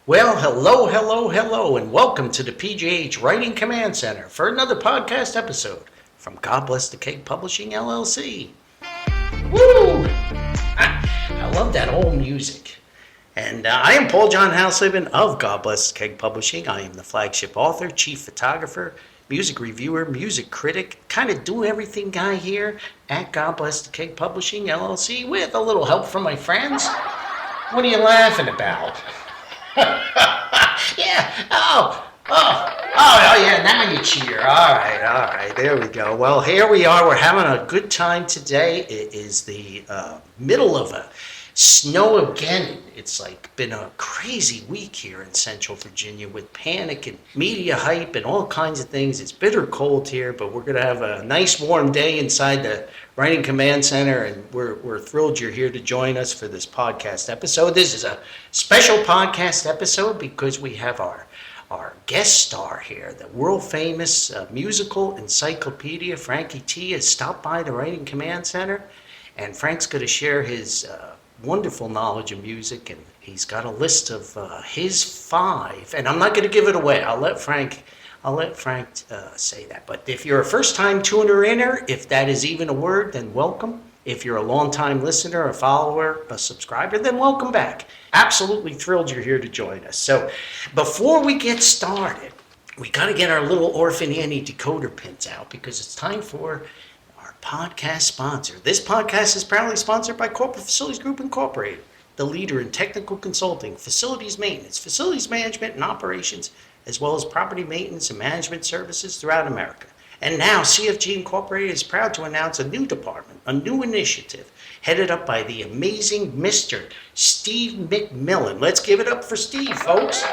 Well, hello, and welcome to the PJH Writing Command Center for another podcast episode from God Bless the Cake Publishing LLC. Woo! I love that old music. And I am John Hausleben of God Bless the Cake Publishing. I am the flagship author, chief photographer, music reviewer, music critic, kind of do everything guy here at God Bless the Cake Publishing LLC with a little help from my friends. What are you laughing about? Yeah. Yeah. Now you cheer. All right. There we go. Well, here we are. We're having a good time today. It is the middle of a snow again. It's like been a crazy week here in Central Virginia with panic and media hype and all kinds of things. It's bitter cold here, but we're gonna have a nice warm day inside the Writing Command Center, and we're thrilled you're here to join us for this podcast episode. This is a special podcast episode because we have our guest star here, the world famous Musical Encyclopedia. Frankie T has stopped by the Writing Command Center, and Frank's going to share his wonderful knowledge of music, and he's got a list of his 5, and I'm not going to give it away. I'll let Frank say that. But if you're a first-time tuner-inner, if that is even a word, then welcome. If you're a long-time listener, a follower, a subscriber, then welcome back. Absolutely thrilled you're here to join us. So before we get started, we got to get our little Orphan Annie decoder pins out because it's time for our podcast sponsor. This podcast is proudly sponsored by Corporate Facilities Group Incorporated, the leader in technical consulting, facilities maintenance, facilities management and operations, as well as property maintenance and management services throughout America. And now CFG Incorporated is proud to announce a new department, a new initiative, headed up by the amazing Mr. Steve McMillan. Let's give it up for Steve, folks.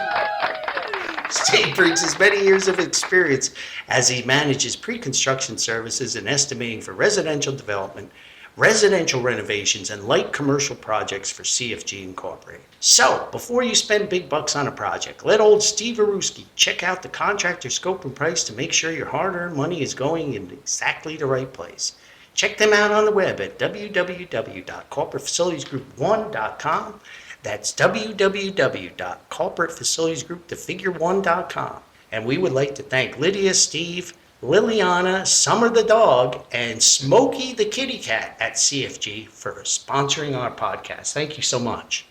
Steve brings his many years of experience as he manages pre-construction services and estimating for residential development, residential renovations, and light commercial projects for CFG Incorporated. So, before you spend big bucks on a project, let old Steve Aruski check out the contractor scope and price to make sure your hard-earned money is going in exactly the right place. Check them out on the web at www.corporatefacilitiesgroup1.com. That's www.corporatefacilitiesgroup1.com. And we would like to thank Lydia, Steve, Liliana, Summer the dog, and Smokey the kitty cat at CFG for sponsoring our podcast. Thank you so much.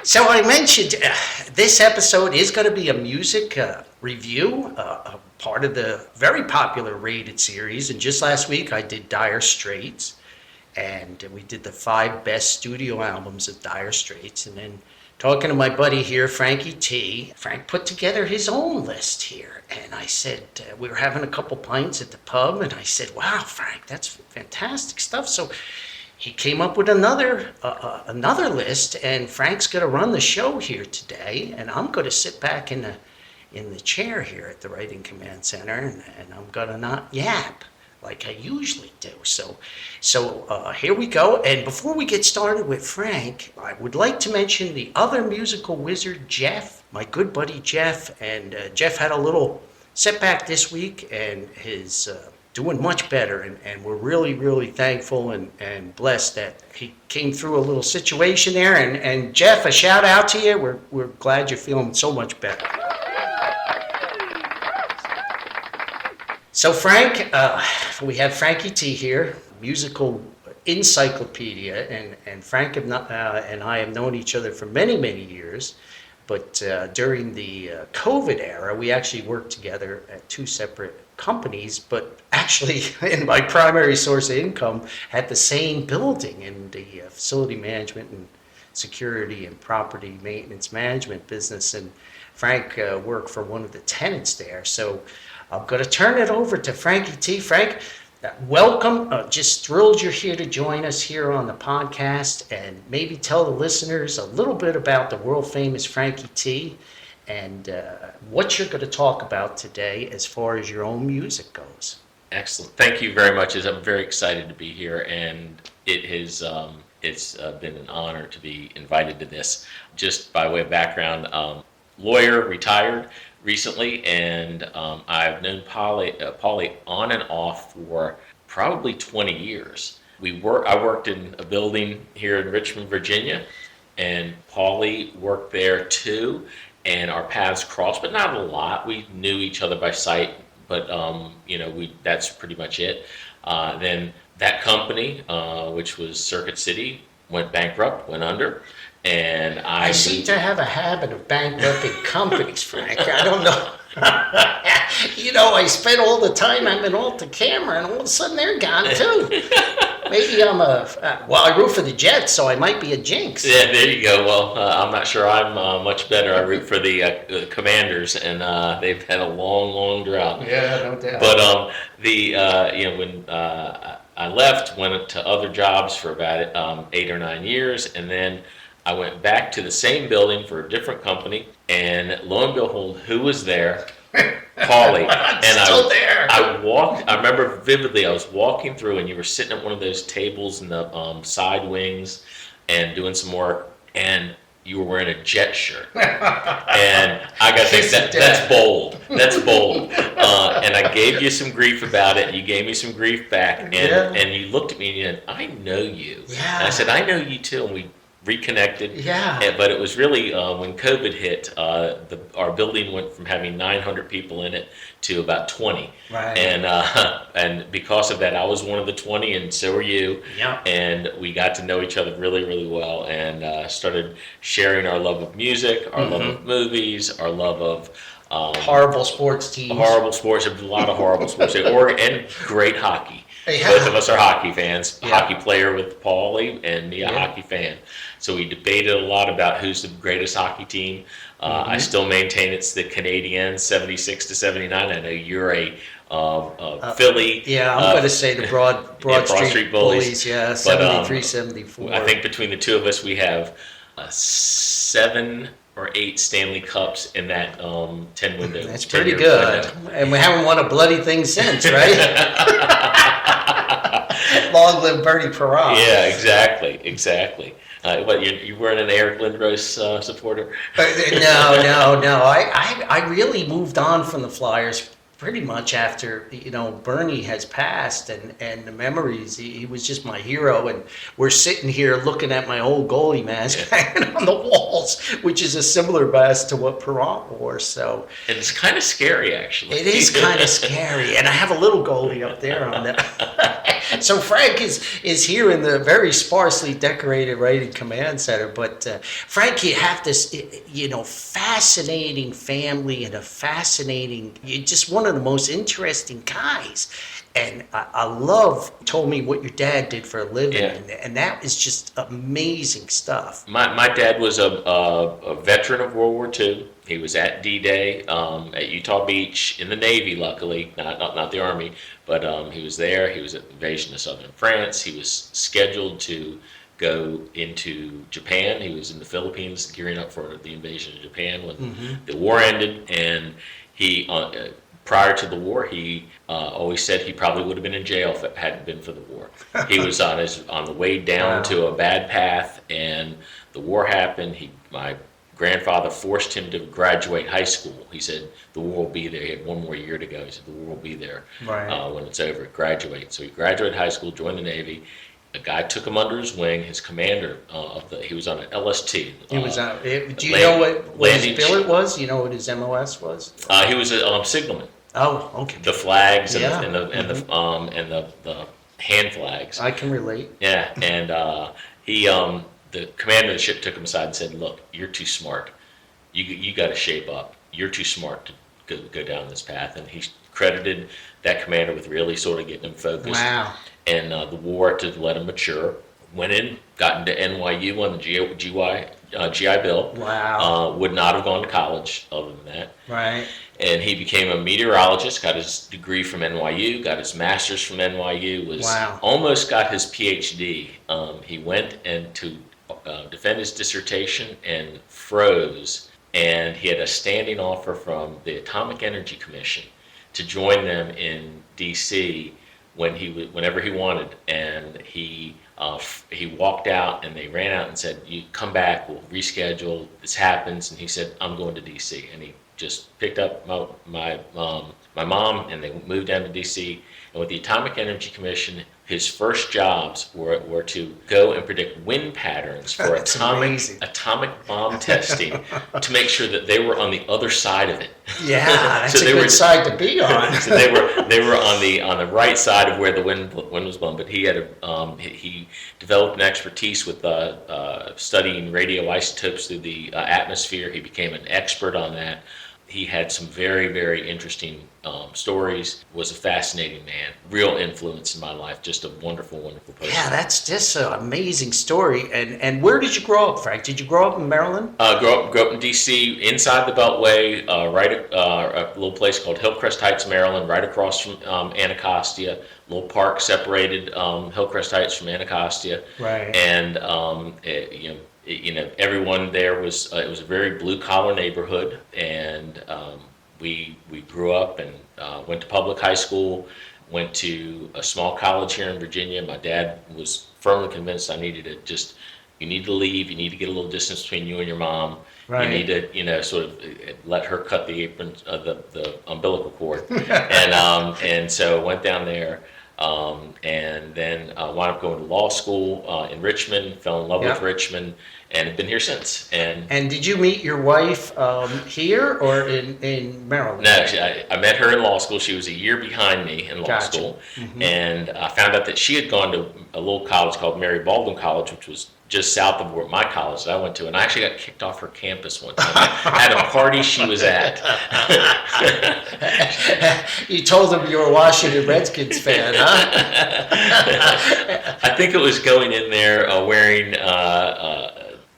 So I mentioned this episode is going to be a music review, part of the very popular Rated series. And just last week I did Dire Straits, and we did the 5 best studio albums of Dire Straits. And then talking to my buddy here, Frankie T, Frank put together his own list here. And I said, we were having a couple pints at the pub, and I said, wow, Frank, that's fantastic stuff. So he came up with another list, and Frank's going to run the show here today, and I'm going to sit back in the chair here at the Writing Command Center, and I'm going to not yap like I usually do. So here we go. And before we get started with Frank, I would like to mention the other musical wizard, Jeff, my good buddy Jeff. And Jeff had a little setback this week and is doing much better. And we're really, really thankful and blessed that he came through a little situation there. And Jeff, a shout out to you. We're glad you're feeling so much better. So Frank, we have Frankie T here, Musical Encyclopedia, and Frank and I have known each other for many, many years, but during the COVID era, we actually worked together at 2 separate companies, but actually in my primary source of income at the same building in the facility management and security and property maintenance management business, and Frank worked for one of the tenants there. So I'm going to turn it over to Frankie T. Frank, welcome. Just thrilled you're here to join us here on the podcast, and maybe tell the listeners a little bit about the world famous Frankie T and what you're going to talk about today as far as your own music goes. Excellent. Thank you very much. I'm very excited to be here, and it has it's been an honor to be invited to this. Just by way of background, lawyer, retired recently, and I've known Polly on and off for probably 20 years. I worked in a building here in Richmond, Virginia, and Paulie worked there too, and our paths crossed, but not a lot. We knew each other by sight, but that's pretty much it. Then that company, which was Circuit City, went bankrupt, went under, and I seem to have a habit of bankrupting companies, Frank. I don't know. I spent all the time having off the camera, and all of a sudden they're gone too. Maybe I root for the Jets, so I might be a jinx. Yeah, there you go. Well, I'm not sure I'm much better. I root for the Commanders, and they've had a long, long drought. Yeah, no doubt. But when I left, went to other jobs for about 8 or 9 years, and then I went back to the same building for a different company, and lo and behold, who was there? Paulie. I remember vividly, I was walking through, and you were sitting at one of those tables in the side wings and doing some work, and you were wearing a Jet shirt. And I got to think, that's bold. That's bold. And I gave you some grief about it. You gave me some grief back. And you looked at me and you said, I know you. Yeah. And I said, I know you too. And we reconnected. Yeah. But it was really when COVID hit, our building went from having 900 people in it to about 20. Right. And because of that, I was one of the 20, and so were you. Yeah. And we got to know each other really, really well, and started sharing our love of music, our love of movies, our love of horrible sports teams. Horrible sports, a lot of horrible sports, and great hockey. Yeah. Both of us are hockey fans. Yeah. Hockey player with Paulie, and me a hockey fan. So we debated a lot about who's the greatest hockey team. I still maintain it's the Canadiens, 76 to 79. I know you're a Philly. Yeah, I'm going to say the Broad Street Bullies. Yeah, 73, 74. I think between the two of us, we have 7 or 8 Stanley Cups in that 10 window. That's pretty good. Window. And we haven't won a bloody thing since, right? Long live Bernie Perron. Yeah, exactly. What, you weren't an Eric Lindros supporter? No. I really moved on from the Flyers pretty much after Bernie has passed, and the memories. He was just my hero, and we're sitting here looking at my old goalie mask hanging on the walls, which is a similar mask to what Perron wore. So and it's kind of scary, actually. It is kind of scary, and I have a little goalie up there on that. So Frank is here in the very sparsely decorated writing command center. But Frank, you have this fascinating family and a fascinating. You're just one of the most interesting guys. And I love, told me what your dad did for a living, and that is just amazing stuff. My dad was a veteran of World War II. He was at D-Day at Utah Beach in the Navy, luckily, not the Army, but he was there. He was at the invasion of southern France. He was scheduled to go into Japan. He was in the Philippines gearing up for the invasion of Japan when the war ended, and he... prior to the war, he always said he probably would have been in jail if it hadn't been for the war. He was on the way down to a bad path, and the war happened. My grandfather forced him to graduate high school. He said the war will be there. He had one more year to go. He said the war will be there when it's over. Graduate. So he graduated high school, joined the Navy. A guy took him under his wing. His commander he was on an LST. He was on. Do you know what his billet was? You know what his MOS was? He was a signalman. Oh, okay. The flags and the hand flags. I can relate. Yeah, and the commander of the ship took him aside and said, "Look, you're too smart. You got to shape up. You're too smart to go down this path." And he credited that commander with really sort of getting him focused. Wow. And the war to let him mature. Went in, got into NYU on the GI Bill. Wow. Would not have gone to college other than that. Right. And he became a meteorologist, got his degree from NYU, got his master's from NYU, almost got his PhD. He went to defend his dissertation and froze, and he had a standing offer from the Atomic Energy Commission to join them in D.C. whenever he wanted, and he walked out, and they ran out and said, "You come back, we'll reschedule. This happens." And he said, "I'm going to D.C." And he just picked up my mom, and they moved down to D.C. And And with the Atomic Energy Commission, his first jobs were to go and predict wind patterns for That's amazing. atomic bomb testing to make sure that they were on the other side of it. Yeah, that's So a good side to be on. So they were on the right side of where the wind was blowing. But he developed an expertise with studying radioisotopes through the atmosphere. He became an expert on that. He had some very, very interesting stories, was a fascinating man, real influence in my life, just a wonderful, wonderful person. Yeah, that's just an amazing story. And where did you grow up, Frank? Did you grow up in Maryland? Grew up in D.C., inside the Beltway, a little place called Hillcrest Heights, Maryland, right across from Anacostia. A little park separated Hillcrest Heights from Anacostia. Right. And everyone there was it was a very blue collar neighborhood, and we grew up and went to public high school, went to a small college here in Virginia. My dad was firmly convinced you need to leave, you need to get a little distance between you and your mom. Right. You need to sort of let her cut the apron, the umbilical cord. And so went down there. And then wound up going to law school in Richmond, fell in love with Richmond, and have been here since. And did you meet your wife here or in Maryland? No, I met her in law school. She was a year behind me in law school. Mm-hmm. And I found out that she had gone to a little college called Mary Baldwin College, which was just south of where my college that I went to, and I actually got kicked off her campus one time. I had a party she was at. You told them you were a Washington Redskins fan, huh? I think it was going in there wearing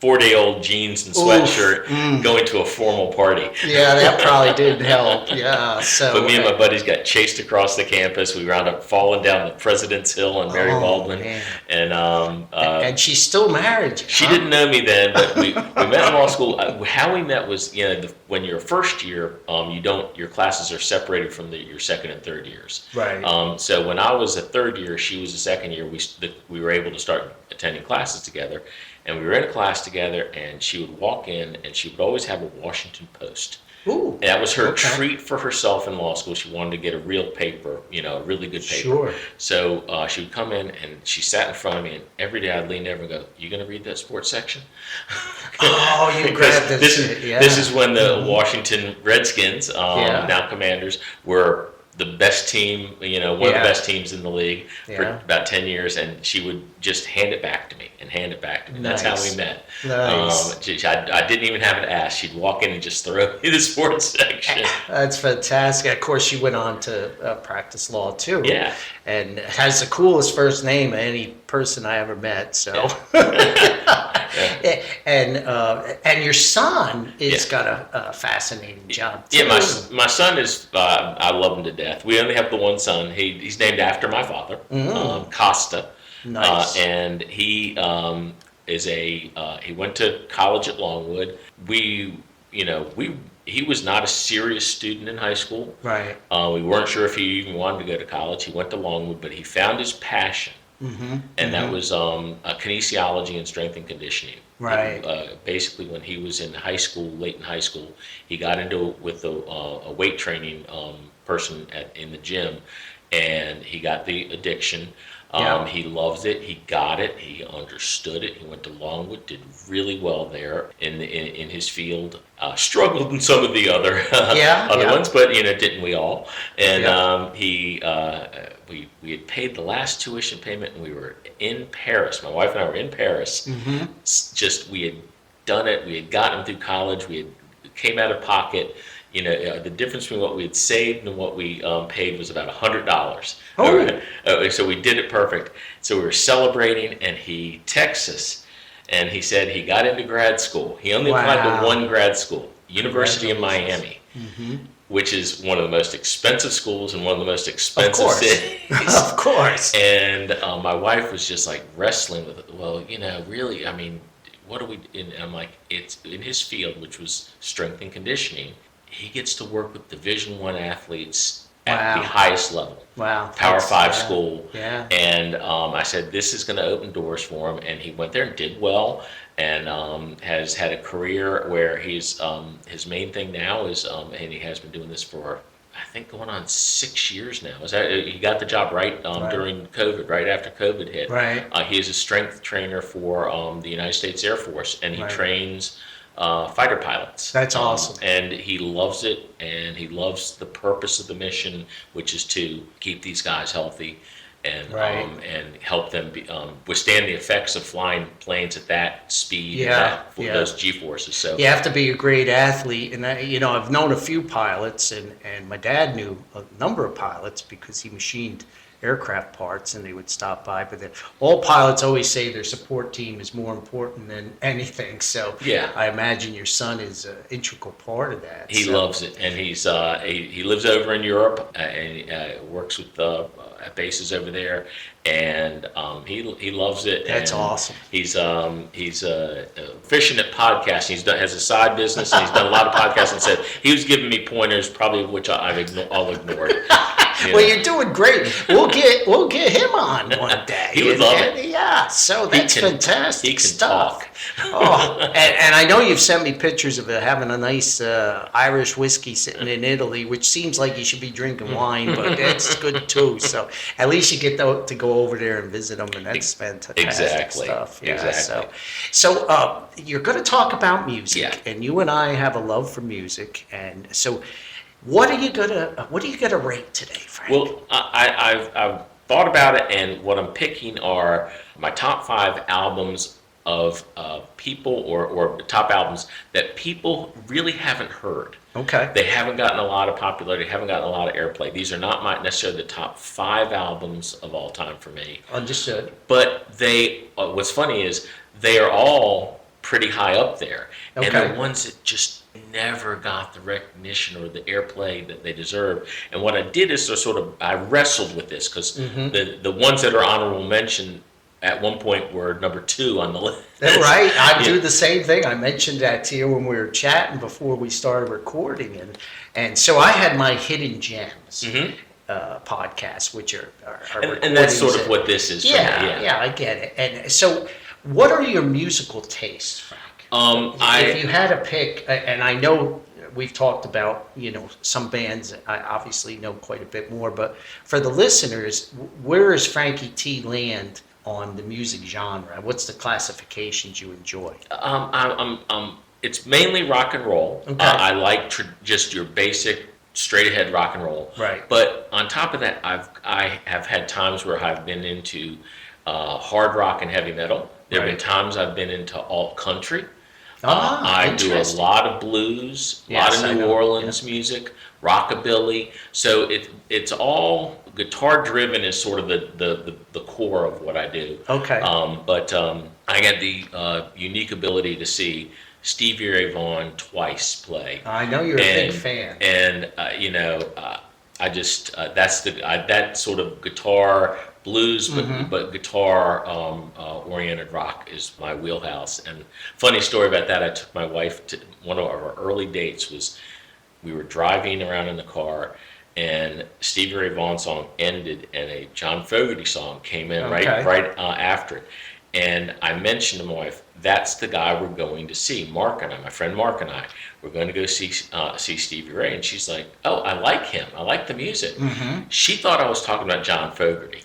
4-day-old jeans and sweatshirt, going to a formal party. Yeah, that probably didn't help. Yeah, so. But me and my buddies got chased across the campus. We wound up falling down the President's Hill on Mary Baldwin, man. And she's still married. She didn't know me then, but we met in law school. How we met was, when you're a first year, your classes are separated from your second and third years. Right. So when I was a third year, she was a second year. We were able to start attending classes together. And we were in a class together, and she would walk in, and she would always have a Washington Post. Ooh, and that was her treat for herself in law school. She wanted to get a real paper, a really good paper. Sure. So she would come in, and she sat in front of me, and every day I'd lean over and go, "You going to read that sports section?" Oh, you grabbed this is when the Washington Redskins, now Commanders, were the best team, one of the best teams in the league for about 10 years, and she would just hand it back to me. Nice. That's how we met. Nice. I didn't even have to ask. She'd walk in and just throw me the sports section. That's fantastic. Of course, she went on to practice law too. Yeah. And has the coolest first name of any person I ever met. So. Yeah. And your son has got a fascinating job too. Yeah, my son is. I love him to death. We only have the one son. He's named after my father, Costa. Nice. And he he went to college at Longwood. He was not a serious student in high school. Right. We weren't sure if he even wanted to go to college. He went to Longwood, but he found his passion. And that was kinesiology and strength and conditioning. Right. Basically, when he was in high school, late in high school, he got into it with a weight training person in the gym, and he got the addiction. He loved it. He got it. He understood it. He went to Longwood, did really well there in his field. Struggled in some of the other ones, but didn't we all? And we had paid the last tuition payment, and we were in Paris. My wife and I were in Paris. We had done it. We had gotten him through college. Came out of pocket. The difference between what we had saved and what we paid was about $100. So we did it perfect. So we were celebrating, and he texts us, and he said he got into grad school. He only applied to one grad school, University of Miami, which is one of the most expensive schools and one of the most expensive cities. Of course. And my wife was just like wrestling with it. Well, really, I mean, what do we? And I'm like, it's in his field, which was strength and conditioning. He gets to work with Division I athletes at the highest level. Wow. Power 5 school. Yeah. And I said, this is going to open doors for him. And he went there and did well, and has had a career where he's his main thing now is, and he has been doing this for I think going on 6 years now. Is that he got the job right, Right. during COVID, right after COVID hit. Right. He is a strength trainer for the United States Air Force, and he Right. trains fighter pilots. That's awesome. And he loves it, and he loves the purpose of the mission, which is to keep these guys healthy and Right. and help them withstand the effects of flying planes at that speed, Yeah, and yeah. those G forces. So You have to be a great athlete, and I've known a few pilots, and my dad knew a number of pilots because he machined aircraft parts, and they would stop by. But all pilots always say their support team is more important than anything. So Yeah. I imagine your son is an integral part of that. he So, loves it, and he lives over in Europe, and works with at bases over there, and he loves it. That's and awesome. He's efficient at podcasting. Has a side business, and he's done a lot of podcasts. And said he was giving me pointers, probably of which I'll ignored. Well, you're doing great. We'll get him on one day. He would love it. Yeah, so that's fantastic He can stuff. talk. Oh, and I know you've sent me pictures of it having a nice Irish whiskey sitting in Italy, which seems like you should be drinking wine, but that's good too. So at least you get to go over there and visit them, and that's fantastic Exactly. stuff. Yeah, Exactly. So you're going to talk about music, Yeah. and you and I have a love for music, and so. What are you gonna rate today, Frank? Well, I've thought about it, and what I'm picking are my top 5 albums of people, or top albums that people really haven't heard. Okay. They haven't gotten a lot of popularity, haven't gotten a lot of airplay. These are not necessarily the top 5 albums of all time for me. Understood. But what's funny is they are all pretty high up there. And Okay. the ones that just never got the recognition or the airplay that they deserve. And what I did is I wrestled with this, because the ones that are honorable mention at one point were number 2 on the list. Right. I Yeah. do the same thing. I mentioned that to you when we were chatting before we started recording, and so I had my hidden gems podcast, which are And that's sort recordings of what this is for me. yeah, I get it. And so, what are your musical tastes, Frank? If you had to pick, and I know we've talked about, some bands I obviously know quite a bit more, but for the listeners, where is Frankie T land on the music genre? What's the classifications you enjoy? It's mainly rock and roll. Okay. I like just your basic straight ahead rock and roll. Right. But on top of that, I have had times where I've been into hard rock and heavy metal. There have been Right. times I've been into alt country. Ah, I do a interesting. lot of blues, a Yes, lot I of New know. Orleans music, rockabilly. So it's all guitar driven is sort of the core of what I do. Okay. But I got the unique ability to see Stevie Ray Vaughan twice play. I know you're a big fan. And I just that sort of guitar blues, but guitar oriented rock is my wheelhouse. And funny story about that, I took my wife to one of our early dates. We were driving around in the car, and Stevie Ray Vaughan song ended, and a John Fogerty song came in Okay. right after it. And I mentioned to my wife, that's the guy we're going to see. Mark and I, my friend Mark and I, we're going to go see Stevie Ray. And she's like, oh, I like him. I like the music. She thought I was talking about John Fogerty.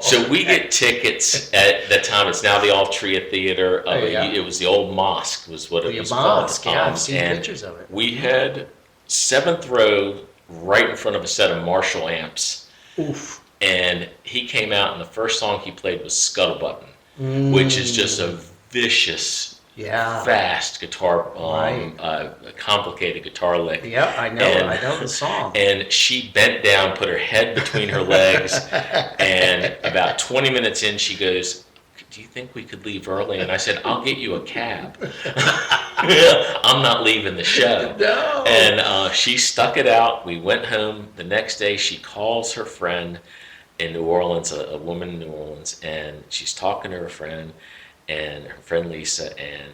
So we get tickets at the time. It's now the Altria Theater. Yeah. It was the old mosque, was what it The was mosque, called. yeah, I've seen And pictures of it. we had 7th row right in front of a set of Marshall amps. Oof. And he came out, and the first song he played was Scuttle Button, which is just a vicious, Yeah. fast guitar, Right. complicated guitar lick. Yeah, I know. And- I know the song. And she bent down, put her head between her legs, and about 20 minutes in, she goes, do you think we could leave early? And I said, I'll get you a cab. I'm not leaving the show. No. And she stuck it out. We went home. The next day, she calls her friend in New Orleans, a woman in New Orleans, and she's talking to her friend Lisa, and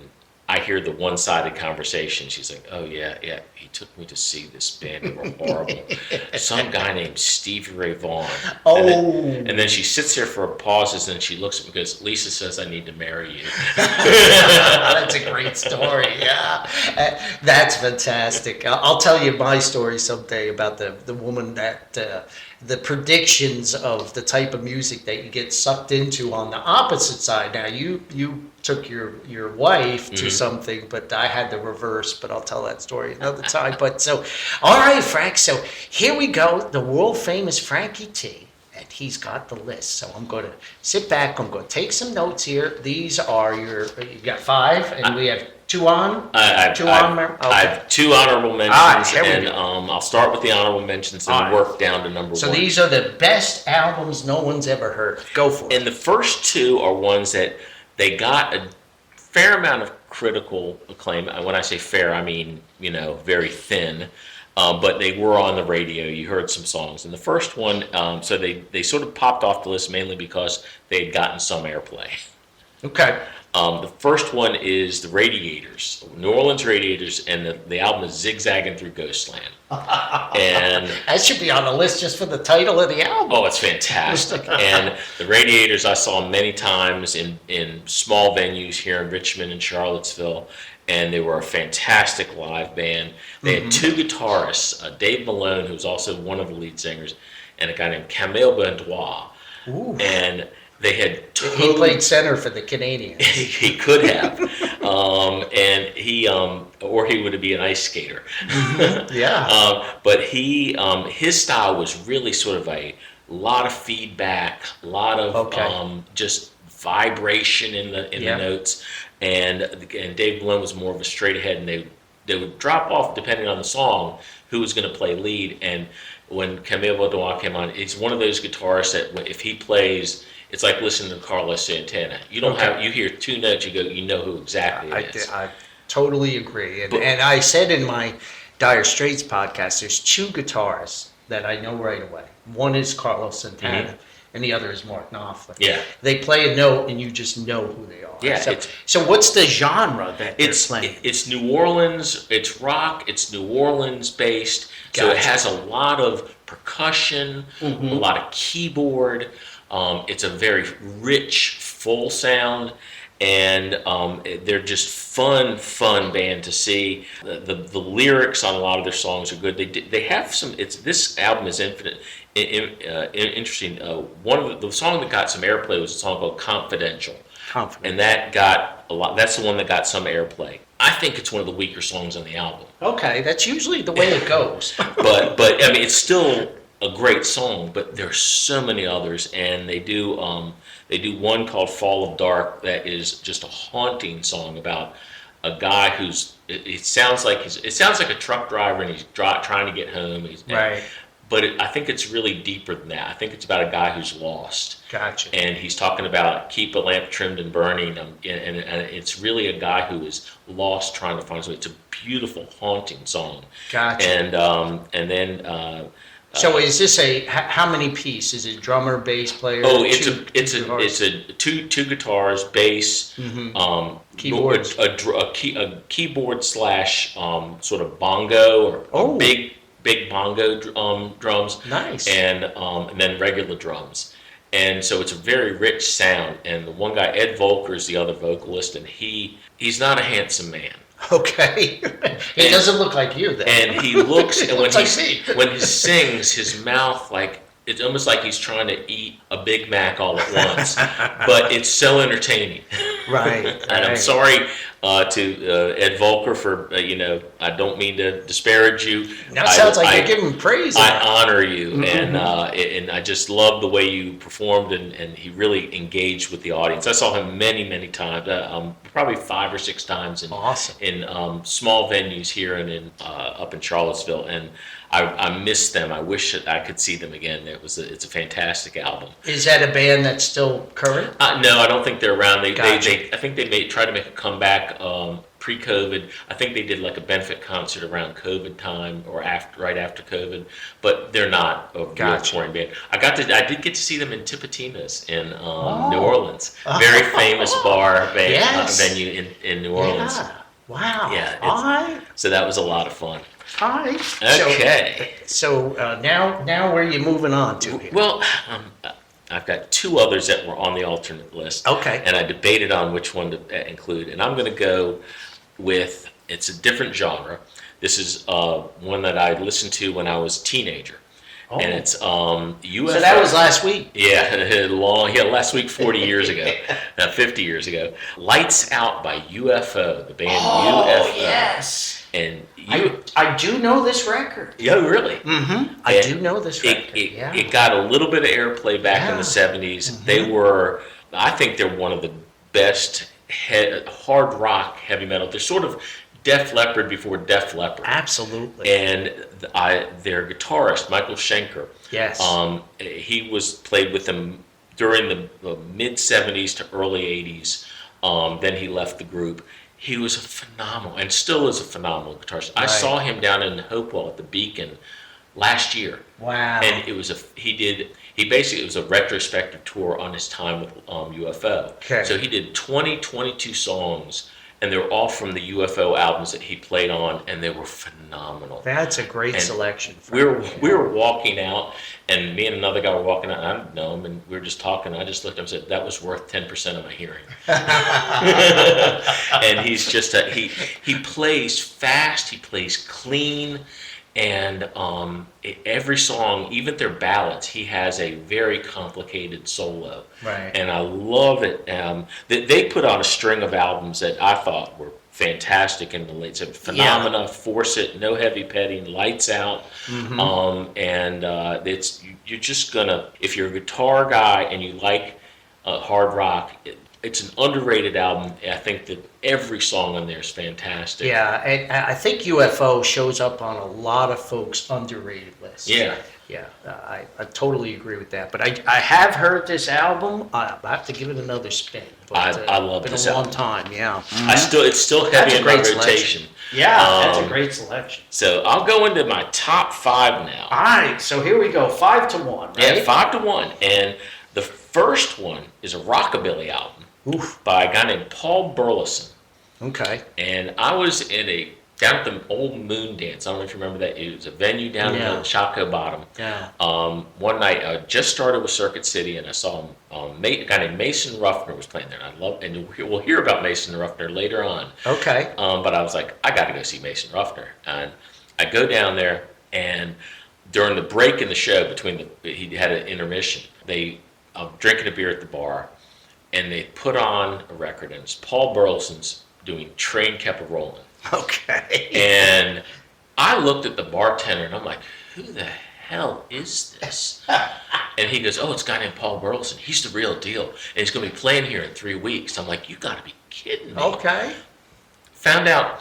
I hear the one-sided conversation. She's like, "Oh yeah, yeah, he took me to see this band. They were horrible. Some guy named Stevie Ray Vaughan." And then she sits there for pauses, and she looks at me and goes, "Lisa says I need to marry you." That's a great story. Yeah, that's fantastic. I'll tell you my story someday about the woman that the predictions of the type of music that you get sucked into on the opposite side. Now you took your wife to something, but I had the reverse. But I'll tell that story another time. But so, all right, Frank. So here we go. The world famous Frankie T. And he's got the list. So I'm going to sit back. I'm going to take some notes here. These are you got 5, and we have 2 on? I have 2 honorable mentions, and I'll start with the honorable mentions and work down to number 1. So these are the best albums no one's ever heard. Go for it. And the first 2 are ones that they got a fair amount of critical acclaim. And when I say fair, I mean, very thin. But they were on the radio. You heard some songs. And the first one, so they sort of popped off the list mainly because they had gotten some airplay. Okay. The first one is the Radiators, New Orleans Radiators, and the album is Zigzagging Through Ghostland. And that should be on the list just for the title of the album. Oh, it's fantastic. And the Radiators I saw many times in small venues here in Richmond and Charlottesville. And they were a fantastic live band. They had 2 guitarists, Dave Malone, who's also one of the lead singers, and a guy named Camille Bendois. Ooh. And they had he played center for the Canadians. He could have, and he or he would be an ice skater. Yeah. But his style was really sort of a lot of feedback, a lot of just vibration in the notes. And Dave Malone was more of a straight ahead, and they would drop off depending on the song who was going to play lead. And when Camille Bendois came on, he's one of those guitarists that if he plays, it's like listening to Carlos Santana. You don't you hear 2 notes, you know who exactly it is. I totally agree. And I said in my Dire Straits podcast, there's 2 guitarists that I know right away. One is Carlos Santana. And the other is Mark Knopfler. Yeah. They play a note, and you just know who they are. Yeah. So what's the genre that they're playing? It's New Orleans. It's rock. It's New Orleans based. Gotcha. So it has a lot of percussion, a lot of keyboard. It's a very rich, full sound. And they're just fun band to see. The lyrics on a lot of their songs are good. They have some. This album is interesting. One of the song that got some airplay was a song called Confidential, and that got a lot. That's the one that got some airplay. I think it's one of the weaker songs on the album. Okay, that's usually the way it goes. but I mean, it's still a great song. But there's so many others, and they do one called Fall of Dark that is just a haunting song about a guy who's. It sounds like a truck driver, and he's trying to get home. Right. But I think it's really deeper than that. I think it's about a guy who's lost. Gotcha. And he's talking about keep a lamp trimmed and burning. And it's really a guy who is lost trying to find his way. It's a beautiful, haunting song. Gotcha. And then. So is this how many piece? Is it drummer, bass player? Oh, it's a two guitars, bass, keyboard, a keyboard / sort of bongo or big bongo drums. Nice. And then regular drums. And so it's a very rich sound. And the one guy, Ed Volker, is the other vocalist, and he's not a handsome man. Okay. He doesn't look like you then. And he looks, and when he sings, his mouth, it's almost like he's trying to eat a Big Mac all at once. But it's so entertaining. Right. And I'm sorry to Ed Volker for, I don't mean to disparage you. Now it sounds like you're giving praise. I honor you, and I just love the way you performed, and he really engaged with the audience. I saw him many, many times, probably 5 or 6 times in small venues here and up in Charlottesville, and I miss them. I wish that I could see them again. It's a fantastic album. Is that a band that's still current? No, I don't think they're around. Gotcha. I think they tried to make a comeback pre-COVID. I think they did like a benefit concert around COVID time or right after COVID, but they're not a real Gotcha. touring band. I did get to see them in Tipitina's in New Oh. Orleans, very famous bar Yes. venue in New Orleans. Yeah. Wow. Yeah, All right. So that was a lot of fun. All right. Okay. So now where are you moving on to here? Well, I've got two others that were on the alternate list. Okay. And I debated on which one to include. And I'm going to go with, it's a different genre. This is one that I listened to when I was a teenager. Oh. And it's UFO. So that was last week. Yeah, last week, 40 years ago, 50 years ago. Lights Out by UFO, the band UFO. Yes. And I do know this record. yeah, really? Mm-hmm. I do know this record. It got a little bit of airplay back in the 70s. Mm-hmm. They were, I think they're one of the best hard rock heavy metal. They're sort of Def Leppard before Def Leppard. Absolutely. And their guitarist, Michael Schenker, Yes. he played with them during the mid 70s to early 80s. Then he left the group. He was a phenomenal, and still is a phenomenal guitarist. I Right. saw him down in Hopewell at the Beacon last year. Wow. And it was it was a retrospective tour on his time with UFO. Okay. So he did 22 songs, and they were all from the UFO albums that he played on, and they were phenomenal. That's a great And selection. We were walking out, and me and another guy were walking out, and I didn't know him, and we were just talking. I just looked at him and said, that was worth 10% of my hearing. And he's just he plays fast, he plays clean, and every song, even their ballads, he has a very complicated solo. Right. And I love it. They put on a string of albums that I thought were fantastic in the late 70s. Phenomena, Force It, No Heavy Petting, Lights Out. Mm-hmm. You're just gonna, if you're a guitar guy and you like hard rock, it's an underrated album. I think that every song on there is fantastic. Yeah, and I think UFO shows up on a lot of folks' underrated lists. Yeah. Yeah, I totally agree with that. But I have heard this album. I have to give it another spin. But, I love it's this been a long album. time, yeah. It's still heavy That's a in my great rotation. selection. Yeah, that's a Um, great selection. So I'll go into my top 5 now. All right, so here we go, 5-1, right? Yeah, 5-1. And the first one is a rockabilly album Oof. by a guy named Paul Burleson. Okay. And I was down at the old Moon Dance. I don't know if you remember that. It was a venue down in Chaco Bottom. Yeah. One night, I just started with Circuit City, and I saw a guy named Mason Ruffner was playing there. And we'll hear about Mason Ruffner later on. Okay. But I was like, I got to go see Mason Ruffner. And I go down there, and during the break in the show, he had an intermission. I'm drinking a beer at the bar, and they put on a record, and it's Paul Burleson's doing Train Kept a Rolling. Okay. And I looked at the bartender, and I'm like, who the hell is this? And he goes, oh, it's a guy named Paul Burleson. He's the real deal. And he's going to be playing here in 3 weeks. I'm like, you got to be kidding me. Okay. Found out,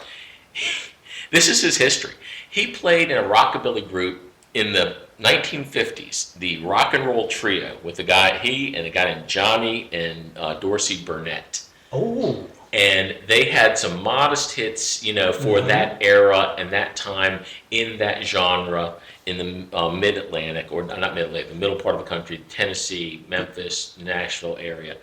this is his history. He played in a rockabilly group in the 1950s, the Rock and Roll Trio, with he and a guy named Johnny and Dorsey Burnett. Oh. And they had some modest hits, for that era and that time in that genre in the mid-Atlantic, or not mid-Atlantic, the middle part of the country, Tennessee, Memphis, Nashville area.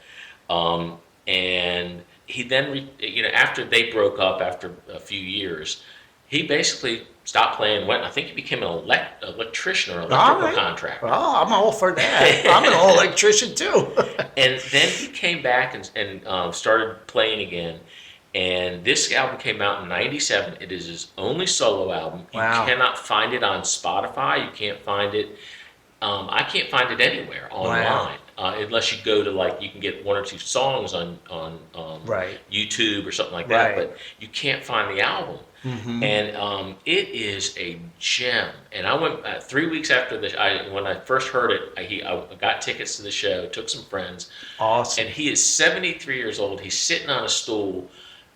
And he then, after they broke up after a few years, he basically stopped playing, I think he became an electrician or electrical contractor. Oh, I'm all for that. I'm an old electrician too. And then he came back and started playing again. And this album came out in '97. It is his only solo album. Wow. You cannot find it on Spotify. You can't find it. I can't find it anywhere online. Unless you go to you can get 1 or 2 songs on Right. YouTube or something like that. Right. But you can't find the album. Mm-hmm. And it is a gem. And I went 3 weeks after when I first heard it. I got tickets to the show, took some friends, Awesome. and he is 73 years old. He's sitting on a stool,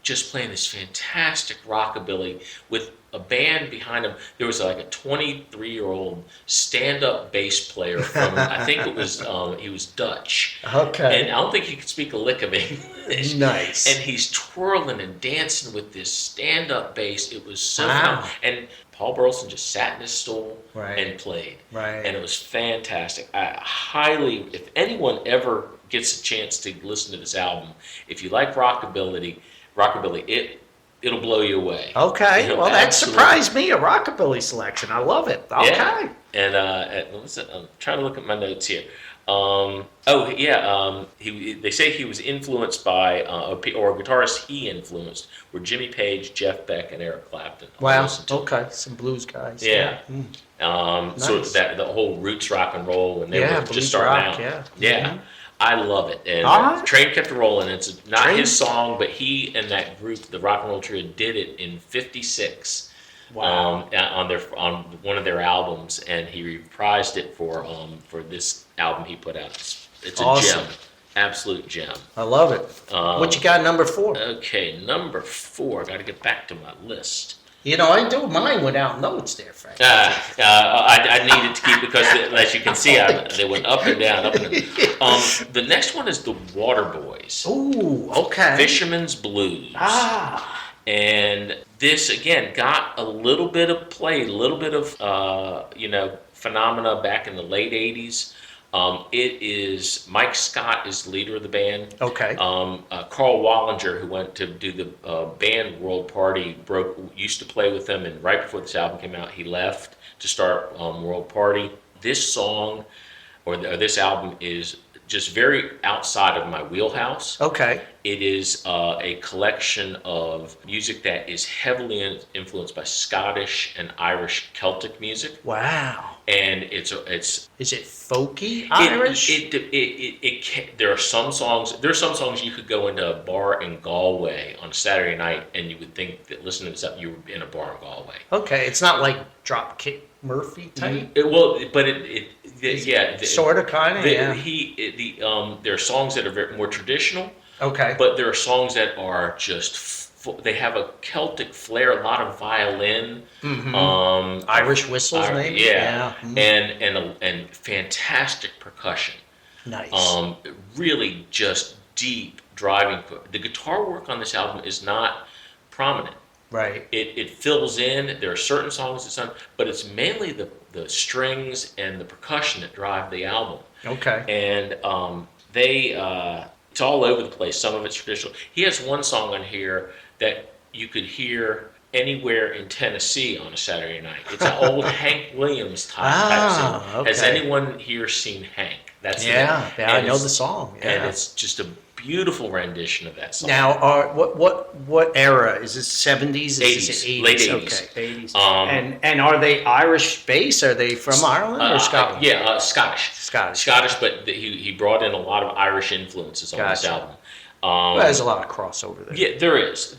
just playing this fantastic rockabilly with a band behind him. There was like a 23-year-old stand-up bass player from, I think it was, he was Dutch. Okay. And I don't think he could speak a lick of English. Nice. And he's twirling and dancing with this stand-up bass. It was so Wow. fun. And Paul Burleson just sat in his stool Right. and played. Right. And it was fantastic. I highly, if anyone ever gets a chance to listen to this album, if you like rockabilly, it'll blow you away. Okay. You know, Well, that absolutely. surprised me, a rockabilly selection. I love it. Okay. Yeah. And I'm trying to look at my notes here. They say he was influenced by, or guitarists he influenced were Jimmy Page, Jeff Beck, and Eric Clapton. Wow. Okay. Some blues guys. Yeah. Mm. So Nice. that the whole roots rock and roll when they Yeah, were blues just starting rock, out. yeah. Yeah. Mhm. I love it. And All right. Train Kept It Rolling. It's not Train- his song, but he and that group, the rock and roll trio, did it in '56. Wow. On one of their albums, and he reprised it for this album he put out. It's a Awesome. gem, absolute gem. I love it. What you got number 4? Okay, number 4. Got to get back to my list. You know, I do mine without notes there, Frank. I needed to keep because, as you can see, they went up and down, up and down. The next one is the Waterboys, Ooh, okay. Fisherman's Blues. Ah. And this, again, got a little bit of play, a little bit of, phenomena back in the late 80s. It is, Mike Scott is the leader of the band. Okay. Carl Wallinger, who went to do the band World Party, used to play with them, and right before this album came out, he left to start World Party. This song, or this album, is just very outside of my wheelhouse. Okay. It is a collection of music that is heavily influenced by Scottish and Irish Celtic music, Wow. and Is it folky Irish? there are some songs you could go into a bar in Galway on a Saturday night, and you would think that listening to this up, you were in a bar in Galway. Okay, it's not like Dropkick Murphy type. Sort of, kind of. Yeah. There are songs that are more traditional, Okay. but there are songs that are just they have a Celtic flair, a lot of violin, Irish whistles, maybe. yeah, Mm. and fantastic percussion. Nice. Really just deep driving. The guitar work on this album is not prominent. Right. It fills in. There are certain songs that sound, but it's mainly the strings and the percussion that drive the album. Okay. And it's all over the place. Some of it's traditional. He has one song on here that you could hear anywhere in Tennessee on a Saturday night. It's an old Hank Williams type song. Okay. Has anyone here seen Hank? That's the name. Yeah, I know the song. Yeah. And it's just a beautiful rendition of that song. Now, what era is this? 70s? Is 80s, this 80s? late 80s. Okay, 80s. And are they Irish based? Are they from Ireland or Scotland? Yeah, Scottish. Scottish. But he brought in a lot of Irish influences on this Gotcha. album. Well, there's a lot of crossover there. Yeah, there is.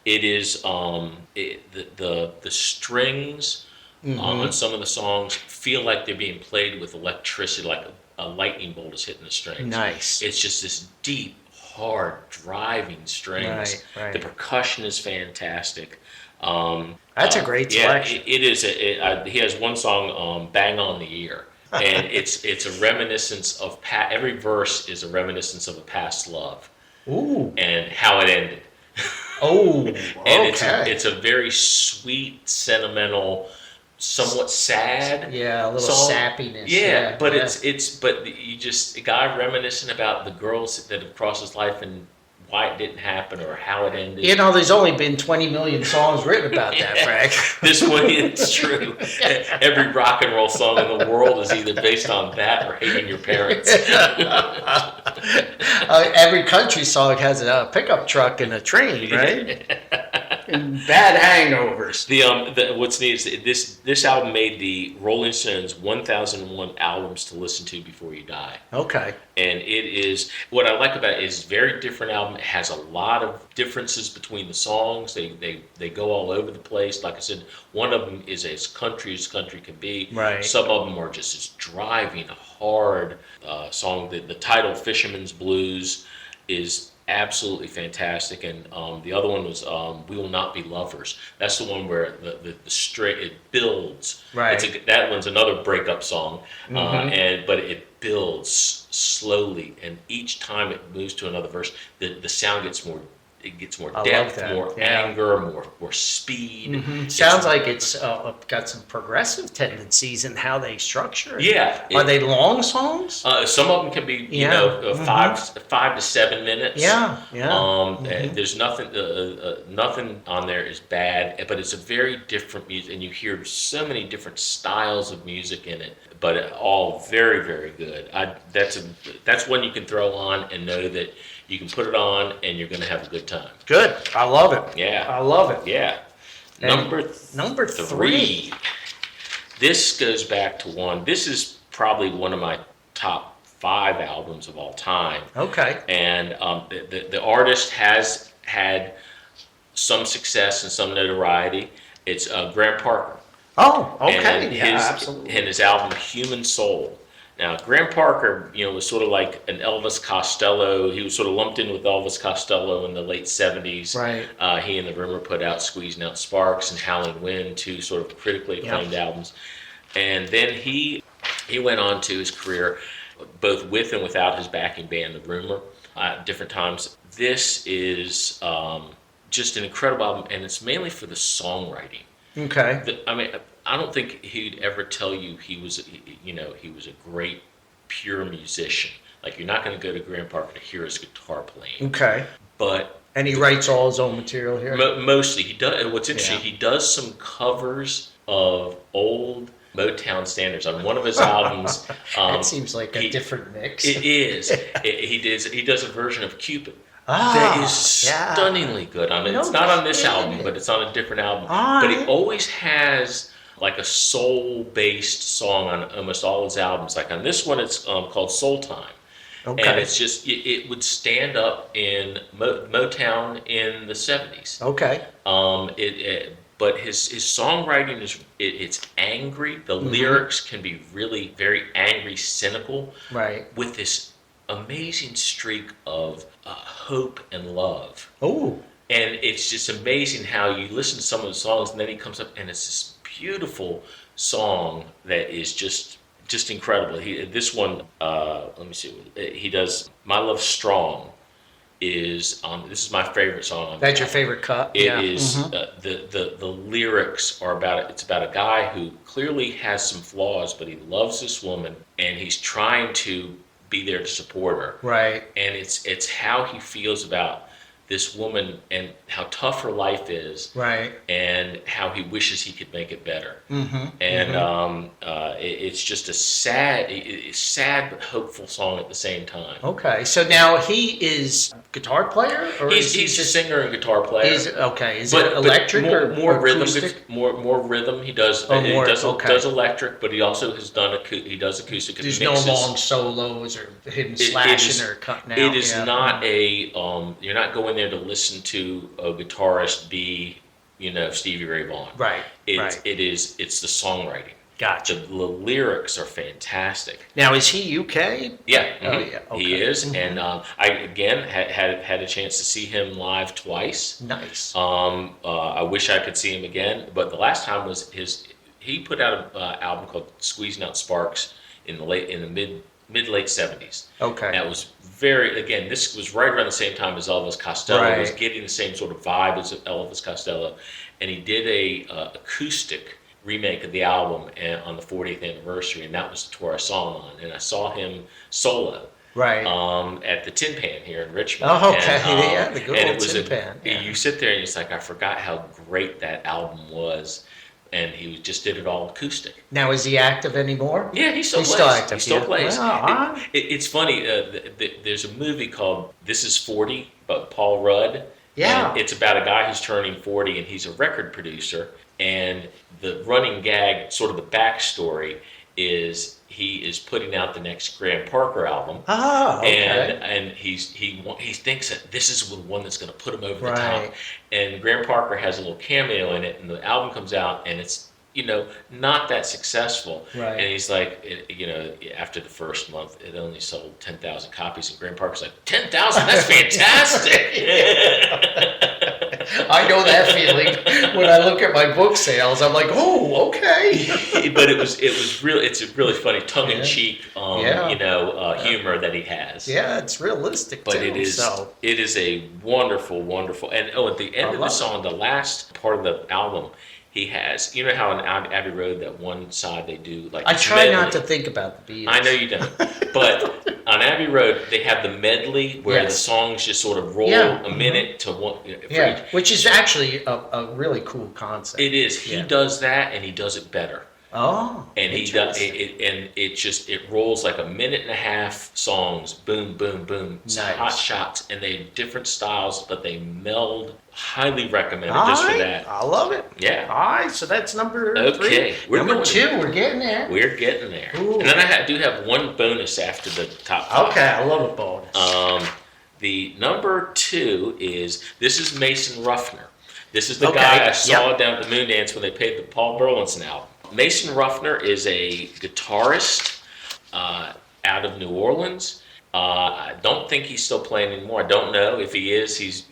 It is the strings on some of the songs feel like they're being played with electricity, like a lightning bolt is hitting the strings. Nice. It's just this deep, hard, driving strings. Right. The percussion is fantastic. That's a great selection. It is. He has one song, "Bang on the Ear," and it's a reminiscence of every verse is a reminiscence of a past love. Ooh. And how it ended. Oh, And okay. it's a very sweet, sentimental, somewhat sad. Yeah, a little song. sappiness. Yeah, but you just a guy reminiscing about the girls that have crossed his life and why it didn't happen or how it ended. You know, there's only been 20 million songs written about that, Frank. This one is true. Every rock and roll song in the world is either based on that or hating your parents. Every country song has a pickup truck and a train, right? And bad hangovers. What's neat is this album made the Rolling Stones 1001 albums to listen to before you die. Okay. And it is, what I like about it is very different album. It has a lot of differences between the songs. They go all over the place. Like I said, one of them is as country can be. Right. Some of them are just this driving hard song. The title, Fisherman's Blues, is absolutely fantastic. And the other one was We Will Not Be Lovers. That's the one where the straight it builds. Right. That one's another breakup song, Mm-hmm. but it builds slowly, and each time it moves to another verse, the sound gets more. It gets more I love depth, that. more Yeah. anger, more speed. Hmm. It's Sounds like it's got some progressive tendencies in how they structure it. yeah. Are they long songs? Some of them can be, Yeah. five to 7 minutes. Yeah. Yeah. Hmm. There's nothing on there is bad, but it's a very different music, and you hear so many different styles of music in it, but all very, very good. That's one you can throw on and know that you can put it on and you're going to have a good time. Good. I love it. Yeah. I love it. Yeah. And Number three. This goes back to one. This is probably one of my top 5 albums of all time. Okay. And the artist has had some success and some notoriety. It's Graham Parker. Oh, okay. And Yeah, absolutely. his album Human Soul. Now, Graham Parker, was sort of like an Elvis Costello. He was sort of lumped in with Elvis Costello in the late 70s. Right. He and the Rumor put out Squeezing Out Sparks and Howling Wind, 2 sort of critically acclaimed albums. And then he went on to his career, both with and without his backing band, the Rumor, at different times. This is just an incredible album, and it's mainly for the songwriting. Okay. I don't think he'd ever tell you he was a great pure musician. Like, you're not going to go to Graham Parker to hear his guitar playing. Okay. But And he writes all his own material here? mostly he does. And what's interesting, Yeah. he does some covers of old Motown standards on one of his albums. That seems like a different mix. It is. He does a version of Cupid. Ah, That is yeah. stunningly good. I mean, No it's not on this kidding. album, but it's on a different album. All But he right. always has like a soul-based song on almost all his albums. Like on this one, it's called Soul Time. Okay. And it's just, it would stand up in Motown in the 70s. Okay. But his songwriting it's angry. The lyrics can be really very angry, cynical, Right. with this amazing streak of hope and love. Oh. And it's just amazing how you listen to some of the songs, and then he comes up, and it's this beautiful song that is just incredible. This one, let me see. He does "My Love Strong." This is my favorite song. That's your favorite cut? It Yeah. is Mhm. the lyrics are about it's about a guy who clearly has some flaws, but he loves this woman, and he's trying to be there to support her. Right. And it's how he feels about this woman and how tough her life is, Right. and how he wishes he could make it better. Mm-hmm. And it's just a sad but hopeful song at the same time. Okay. So now he is a guitar player, or is he He's a just singer and guitar player. okay? Is But it electric more or rhythm, acoustic? more rhythm. He does. Oh, more, does okay. electric, but he also has done he does acoustic. and There's no mixes. long solos or him It slashing is- or cutting out. It is yeah. not a. You're not going there to listen to a guitarist be, Stevie Ray Vaughan. Right. It's Right. it's the songwriting. Gotcha. The lyrics are fantastic. Now is he UK? Yeah, Oh, yeah, he okay. is, and I again had a chance to see him live twice. Nice. I wish I could see him again, but the last time was he put out an album called Squeezing Out Sparks in the mid late 70s. Okay. That was this was right around the same time as Elvis Costello. Right. Was getting the same sort of vibe as Elvis Costello, and he did a acoustic remake of the album on the 40th anniversary, and that was the tour I saw him on. And I saw him solo. Right. At the Tin Pan here in Richmond. Oh, okay. And, Yeah, the good and old it was Tin Pan, yeah. You sit there and it's like, I forgot how great that album was, and he just did it all acoustic. Now is he active anymore? Yeah, he still He's plays. still active, He still yeah. plays. Wow. It's funny. There's a movie called This Is 40, but Paul Rudd. Yeah. And it's about a guy who's turning 40, and he's a record producer. And the running gag, sort of the backstory, is he is putting out the next Graham Parker album. Ah, okay. And he thinks that this is the one that's going to put him over the Right. top. And Graham Parker has a little cameo in it, and the album comes out, and it's not that successful. Right. And he's like, after the first month, it only sold 10,000 copies. And Graham Parker's like, 10,000? That's fantastic. I know that feeling when I look at my book sales. I'm like, oh, okay. But it's a really funny tongue-in-cheek, humor that he has. Yeah, it's realistic But too. it is a wonderful, wonderful, and at the end of the song, the last part of the album, he has, how on Abbey Road, that one side they do like I try medley. not to think about the Beatles. I know you don't, but on Abbey Road they have the medley where the songs just sort of roll a minute to one. Which is actually a really cool concept. It is. He does that, and he does it better. Oh, and he does it, and it rolls like a minute and a half songs, boom, boom, boom, hot shots, and they different styles, but they meld. Highly recommended just for that. I love it. Yeah. All right, so that's number okay. 3. Number 2, we're getting there. We're getting there. Ooh. And then I do have one bonus after the top 5. Okay, I love a bonus. The number 2 this is Mason Ruffner. This is the guy I saw down at the Moondance when they played the Paul Burlinson album. Mason Ruffner is a guitarist out of New Orleans. I don't think he's still playing anymore. I don't know if he is. He's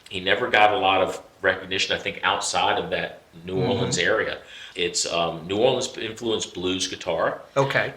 he never got a lot of recognition, I think, outside of that New Orleans area. It's New Orleans influenced blues guitar. Okay.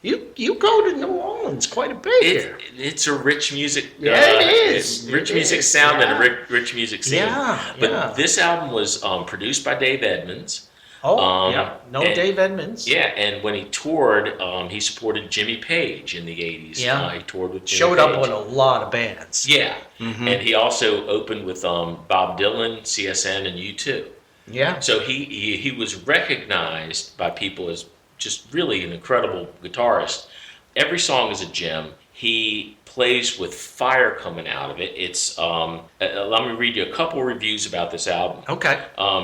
You go to New Orleans quite a bit here. It's a rich music. It is. Rich music sound and a rich music scene. Yeah. But this album was produced by Dave Edmunds. Dave Edmunds. Yeah, and when he toured, he supported Jimmy Page in the 80s. Yeah. He toured with Jimmy Showed Page. up on a lot of bands. Yeah. And he also opened with Bob Dylan, CSN, and U2. Yeah. So he was recognized by people as just really an incredible guitarist. Every song is a gem. He plays with fire coming out of it. It's let me read you a couple reviews about this album. Okay.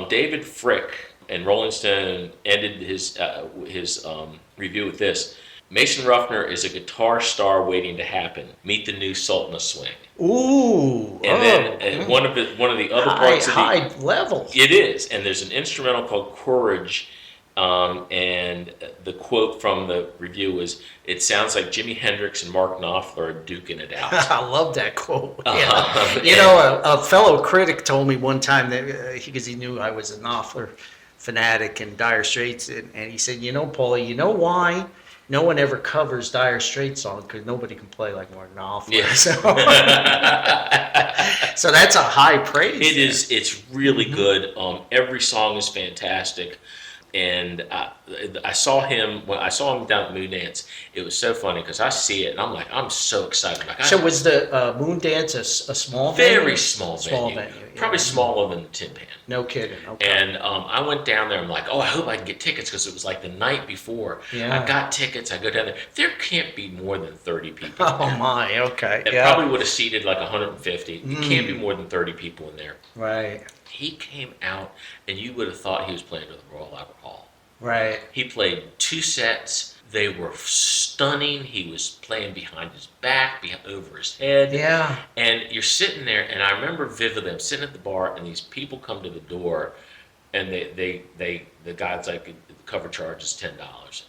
David Frick and Rolling Stone ended his review with this: Mason Ruffner is a guitar star waiting to happen. Meet the new Sultan of Swing. Ooh. And then one of the other parts of high level. It is, and there's an instrumental called Courage. And the quote from the review was, "It sounds like Jimi Hendrix and Mark Knopfler are duking it out." I love that quote. Yeah. A fellow critic told me one time that because he knew I was a Knopfler fanatic and Dire Straits, and he said, Paulie, you know why no one ever covers Dire Straits songs? Because nobody can play like Mark Knopfler. Yeah. So that's a high praise. It is. It's really good. Every song is fantastic. And I saw him down at Moondance. It was so funny because I see it and I'm like, I'm so excited. So was the Moondance a small venue? Very small venue. Probably smaller than the Tin Pan. No kidding. Okay. And I went down there. I'm like, I hope I can get tickets because it was like the night before. Yeah. I got tickets. I go down there. There can't be more than 30 people. Oh my. Okay. It probably would have seated like 150. It can't be more than 30 people in there. Right. He came out, and you would have thought he was playing to the Royal Albert Hall. Right. He played 2 sets. They were stunning. He was playing behind his back, over his head. Yeah. And you're sitting there, and I remember vividly, I'm sitting at the bar, and these people come to the door, and the guy's like, the cover charge is $10. And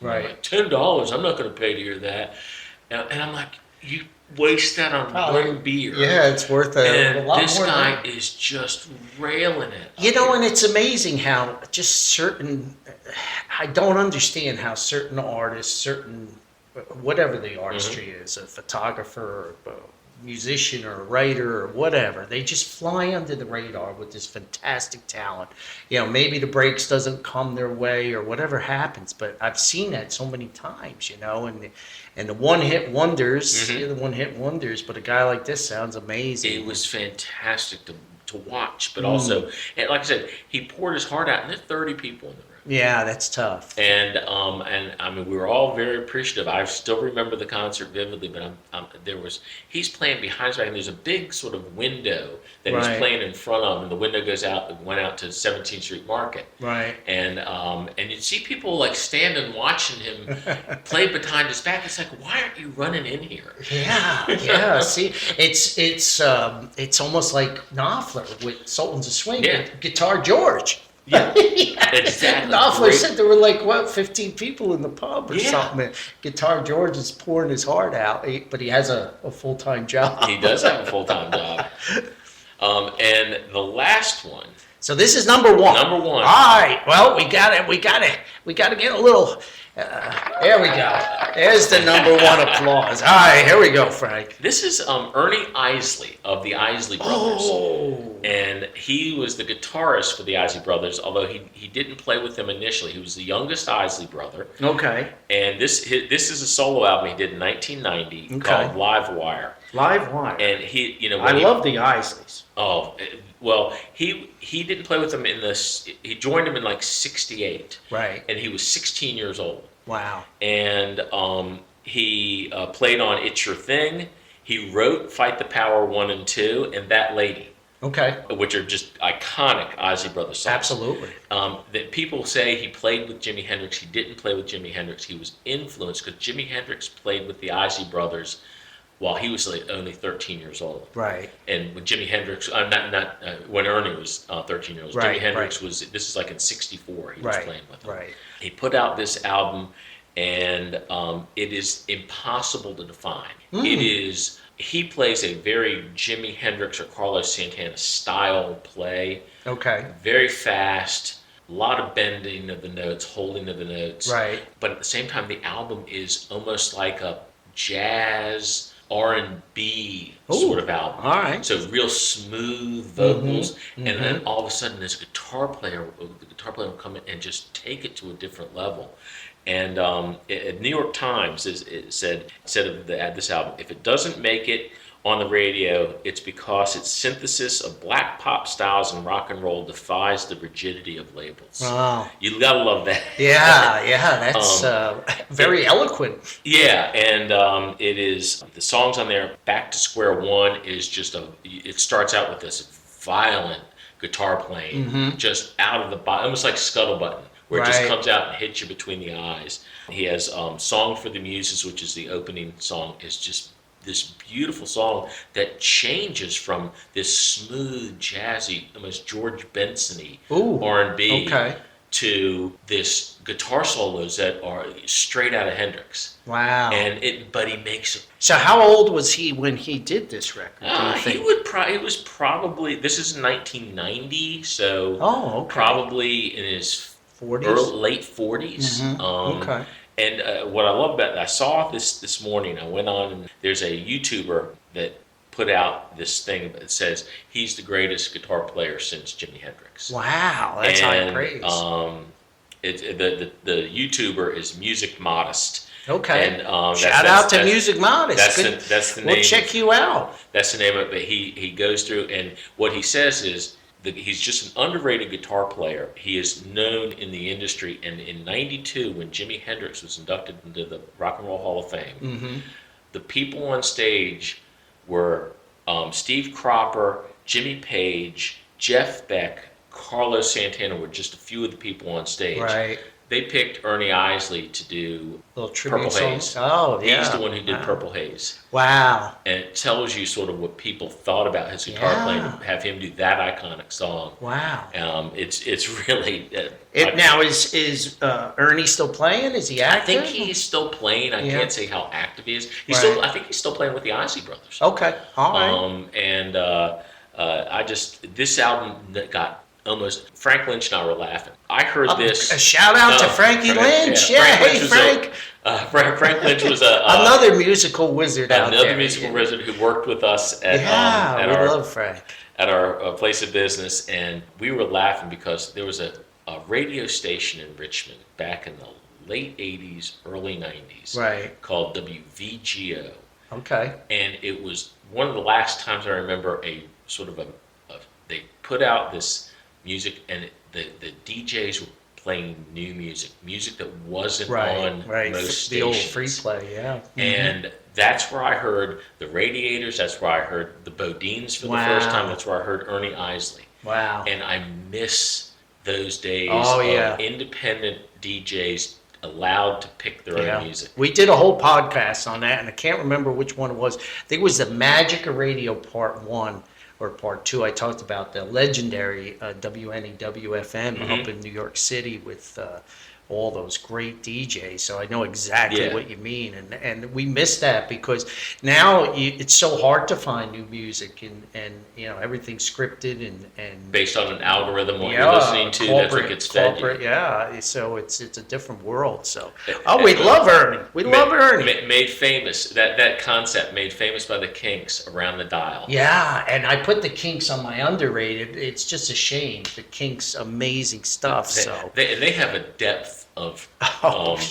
right. I'm like, $10? I'm not going to pay to hear that. And I'm like, you waste that on one beer. Yeah, it's worth a lot more. This guy is just railing it. And it's amazing how just I don't understand how certain artists, whatever the artistry is, a photographer, or a musician, or a writer, or whatever, they just fly under the radar with this fantastic talent. Maybe the breaks doesn't come their way or whatever happens, but I've seen that so many times, and the one-hit wonders, but a guy like this sounds amazing. It was fantastic to watch, but also, and like I said, he poured his heart out, and there's 30 people in the room. Yeah, that's tough. And I mean, we were all very appreciative. I still remember the concert vividly, but he's playing behind his back, and there's a big sort of window that he's playing in front of, and the window went out to 17th Street Market. Right. And you'd see people like standing watching him play behind his back. It's like, why aren't you running in here? Yeah. See, it's almost like Knopfler with Sultans of Swing, Yeah. Guitar George. Yeah, Yeah. exactly. Knopfler Great. said there were like, what, 15 people in the pub or Yeah. something. And Guitar George is pouring his heart out, but he has a full-time job. He does have a full-time job. And the last one, So this is number one. Number one. All right. Well, we got to get a little. There we go. There's the number one applause. All right, here we go, Frank. this is Ernie Isley of the Isley Brothers. Oh. And he was the guitarist for the Isley Brothers, although he didn't play with them initially. He was the youngest Isley brother. Okay. And this is a solo album he did in 1990 called Live Wire. Live Wire. And he, I love the Isleys. Oh, well, he didn't play with them in this. He joined them in like '68. Right. And he was 16 years old. Wow. And he played on "It's Your Thing." He wrote "Fight the Power" 1 and 2, and "That Lady." Okay. Which are just iconic Isley Brothers songs. Absolutely. That people say he played with Jimi Hendrix. He didn't play with Jimi Hendrix. He was influenced because Jimi Hendrix played with the Isley Brothers while he was like only 13 years old. Right. And when Jimi Hendrix, when Ernie was 13 years old, Right, Jimi Hendrix was, this is like in '64 he was playing with him. Right. He put out this album, and it is impossible to define. It is, he plays a very Jimi Hendrix or Carlos Santana style play. Okay. Very fast, a lot of bending of the notes, holding of the notes. Right. But at the same time, the album is almost like a jazz R&B sort of album. All right. So real smooth vocals, and then all of a sudden this the guitar player will come in and just take it to a different level. And New York Times said of this album, if it doesn't make it on the radio, it's because its synthesis of black pop styles and rock and roll defies the rigidity of labels. Wow. You gotta love that. Yeah, that's very eloquent. Yeah, and it is, the songs on there, Back to Square One is just it starts out with this violent guitar playing, just out of the bottom, almost like Scuttlebutt, where it just comes out and hits you between the eyes. He has Song for the Muses, which is the opening song, is just this beautiful song that changes from this smooth, jazzy, almost George Benson-y R&B to this guitar solos that are straight out of Hendrix. Wow. But he makes it. So how old was he when he did this record, do you think? It was probably, this is 1990, so probably in his 40s? late 40s. Okay. And what I love about it, I saw this morning, I went on, and there's a YouTuber that put out this thing that says he's the greatest guitar player since Jimi Hendrix. Wow, that's high praise. The YouTuber is Music Modest. Okay. And shout out to Music Modest. That's the name. We'll check you out. That's the name of it. But he goes through, and what he says is that he's just an underrated guitar player. He is known in the industry, and in '92, when Jimi Hendrix was inducted into the Rock and Roll Hall of Fame, the people on stage were Steve Cropper, Jimmy Page, Jeff Beck, Carlos Santana were just a few of the people on stage. Right. They picked Ernie Isley to do Purple Haze. Oh, yeah. He's the one who did Purple Haze. Wow. And it tells you sort of what people thought about his guitar playing to have him do that iconic song. Wow. It's really... now, is Ernie still playing? Is he active? I think he's still playing. I can't say how active he is. I think he's still playing with the Isley Brothers. Okay. All right. This album that got almost... Frank Lynch and I were laughing. I heard this... A shout out to Frankie Lynch. Yeah, hey, Frank. Frank Lynch was another musical wizard out there. Another musical wizard who worked with us at love Frank. At our place of business, and we were laughing because there was a radio station in Richmond back in the late 80s, early 90s called WVGO. Okay. And it was one of the last times I remember they put out this music, and the DJs were playing new music that wasn't on most stations. The old free play, And that's where I heard the Radiators, that's where I heard the Bodines for the first time, that's where I heard Ernie Isley. Wow. And I miss those days of independent DJs allowed to pick their own music. We did a whole podcast on that, and I can't remember which one it was. I think it was the Magic of Radio Part 1, or part two, I talked about the legendary WNEW-FM up in New York City with all those great DJs. So I know exactly Yeah. what you mean, and we miss that because now it's so hard to find new music, and everything's scripted and Based on an algorithm, what you're listening to, that's what gets fed you. Yeah, so it's a different world. So we love Ernie. We love Ernie. Made famous, that concept made famous by the Kinks, Around the Dial. Yeah, and I put the Kinks on my underrated. It's just a shame. The Kinks, amazing stuff. They have a depth of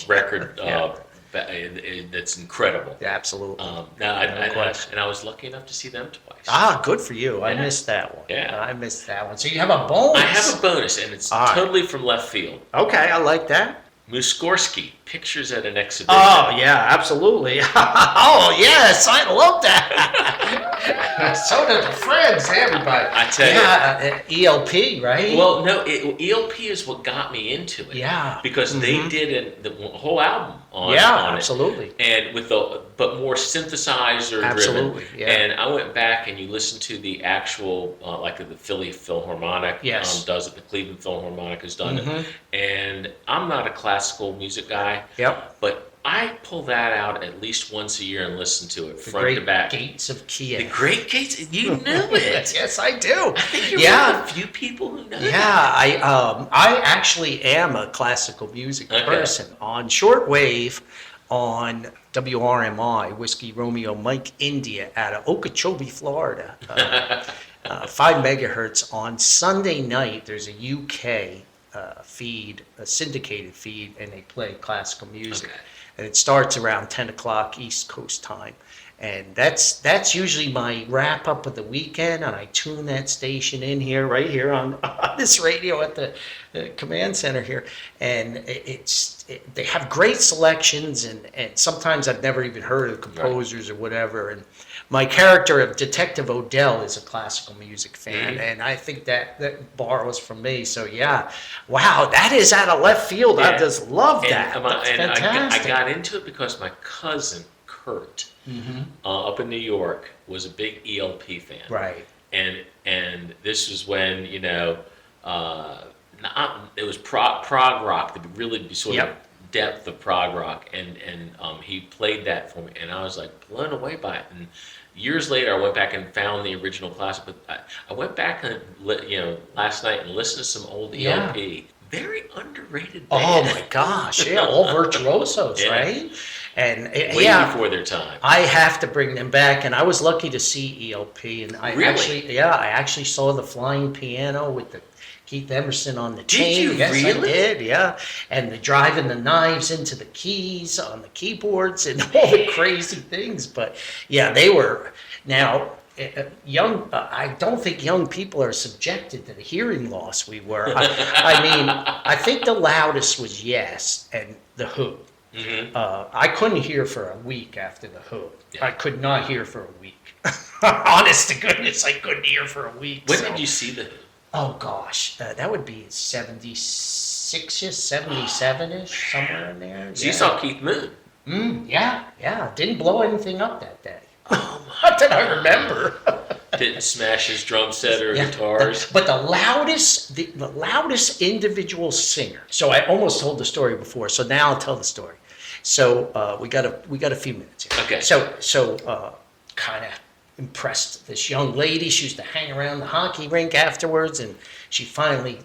record that's incredible. Yeah, absolutely. And I was lucky enough to see them twice. Good for you. Yeah. I missed that one. Yeah. I missed that one. So you have a bonus. I have a bonus, and it's totally from left field. Okay, I like that. Muskorski, Pictures at an Exhibition. Oh, yeah, absolutely. Oh, yes, I love that. So do the friends, everybody. I tell you. ELP, right? Well, no, ELP is what got me into it. Yeah. Because they did the whole album on absolutely. And but more synthesizer absolutely, driven. Yeah. And I went back and you listen to the actual, like the Philly Philharmonic does it, the Cleveland Philharmonic has done it. And I'm not a classical music guy. Yep. But I pull that out at least once a year and listen to it the front great to back. Gates of Kiev. The Great Gates. You knew it. Yes, I do. I think you're one of the few people who know. Yeah, I actually am a classical music person on shortwave on WRMI, Whiskey Romeo Mike India out of Okeechobee, Florida. 5 megahertz on Sunday night. There's a UK feed, a syndicated feed, and they play classical music. Okay. And it starts around 10 o'clock East Coast time. And that's usually my wrap up of the weekend, and I tune that station in here, right here on this radio at the command center here. And they have great selections, and sometimes I've never even heard of the composers or whatever. And my character of Detective Odell is a classical music fan, and I think that borrows from me. So yeah, wow, that is out of left field. Yeah. I just love that. That's fantastic. I got into it because my cousin Kurt up in New York was a big ELP fan. Right. And this was when it was prog rock, the really sort of depth of prog rock, and he played that for me, and I was like blown away by it. And years later, I went back and found the original classic. But I went back and last night and listened to some old ELP. Very underrated band. Oh my gosh! Yeah, all virtuosos, right? And way before their time. I have to bring them back, and I was lucky to see ELP, and I actually saw the flying piano with the Keith Emerson on the chain. Did you really? I did, yeah. And the driving the knives into the keys on the keyboards and all the crazy things. But yeah, they were now. Young, I don't think young people are subjected to the hearing loss we were. I mean, I think the loudest was Yes and The Who. I couldn't hear for a week after The Who. Yeah. I could not hear for a week. Honest to goodness, I couldn't hear for a week. When did you see The Who? Oh gosh, that would be 76-ish, 77-ish, somewhere in there. So you saw Keith Moon? Yeah. Didn't blow anything up that day. Oh my Not that I remember. Didn't smash his drum set or guitars. But the loudest individual singer. So I almost told the story before. So now I'll tell the story. So we got a few minutes here. Okay. So kind of impressed this young lady. She used to hang around the hockey rink afterwards, and she finally